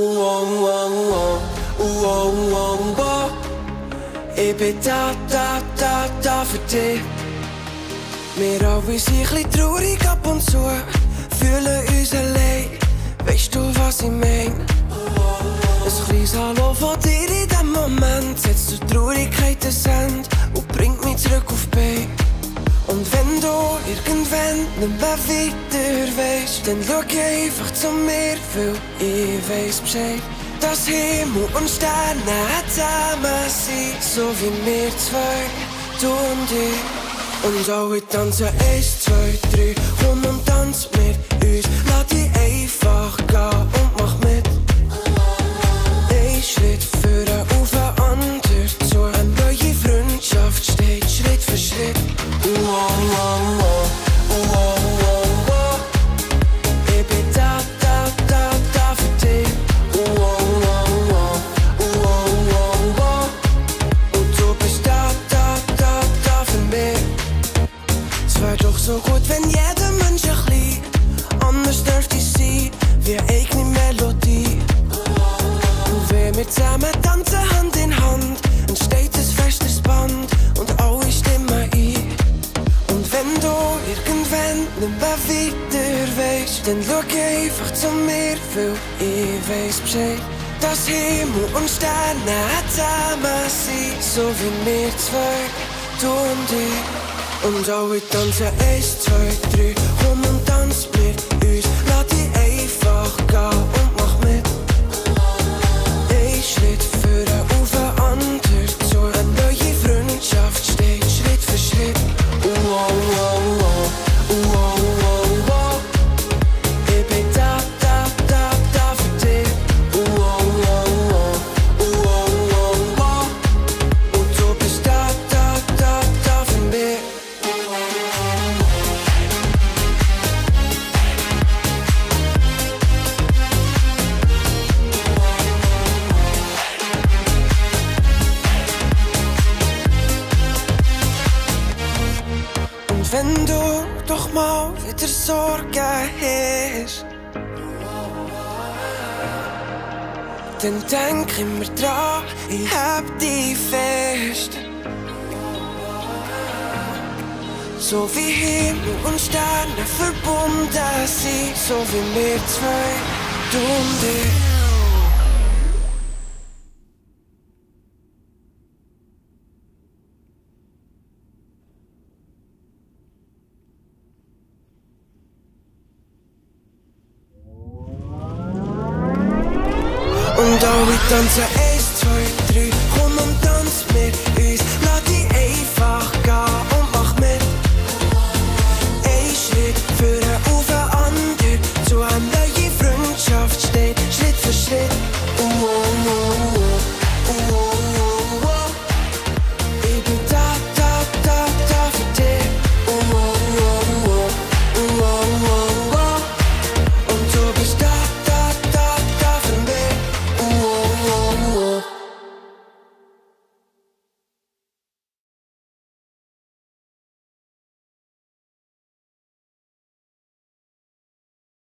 Ich bin da für dich. Wir alle sind ein bisschen traurig ab und zu, fühlen uns allein. Weisst du, was ich mein? Ein kleines Hallo von dir in dem Moment setzt der Traurigkeit ein Ende und bringt mich zurück auf die Beine. Und wenn du irgendwann nicht mehr weiter weisst, dann schau einfach zu mir, weil ich weiss Bescheid. Dass Himmel und Sterne zusammen sind, so wie wir zwei, du und ich. Und alle tanzen 1, 2, 3, komm und tanz mit uns. Lass dich einfach gehen und mach mit. Ein Schritt vorne auf den anderen zu. Eine neue Freundschaft steht Schritt für Schritt. Ich bin da für dich. Und du bist da für mich. Es wär doch so gut, wenn jeder Mensch ein bisschen anders dürfte sein, wie eine eigene Melodie. Und wenn wir zusammen tanzen Hand in Hand, entsteht ein festes Band und alle stimmen ein. Und wenn du irgendwann nicht mehr weiter weisst, dann schau einfach zu mir, weil ich weiss Bescheid. Dass Himmel und Sterne zusammen sind, so wie wir zwei, du und ich. Und alle tanzen 1, 2, 3, komm und tanz mit uns. Lass dich einfach gehen und mach mit. Ein Schritt vorne auf den anderen zu. Eine neue Freundschaft steht Schritt für Schritt. Ich bin da für dich. Und du bist da für mich. Und wenn du doch mal wieder Sorgen hast, dann denk immer dran, ich hab dich fest. So wie Himmel und Sterne verbunden sind, so wie wir zwei, du und ich. Und alle tanzen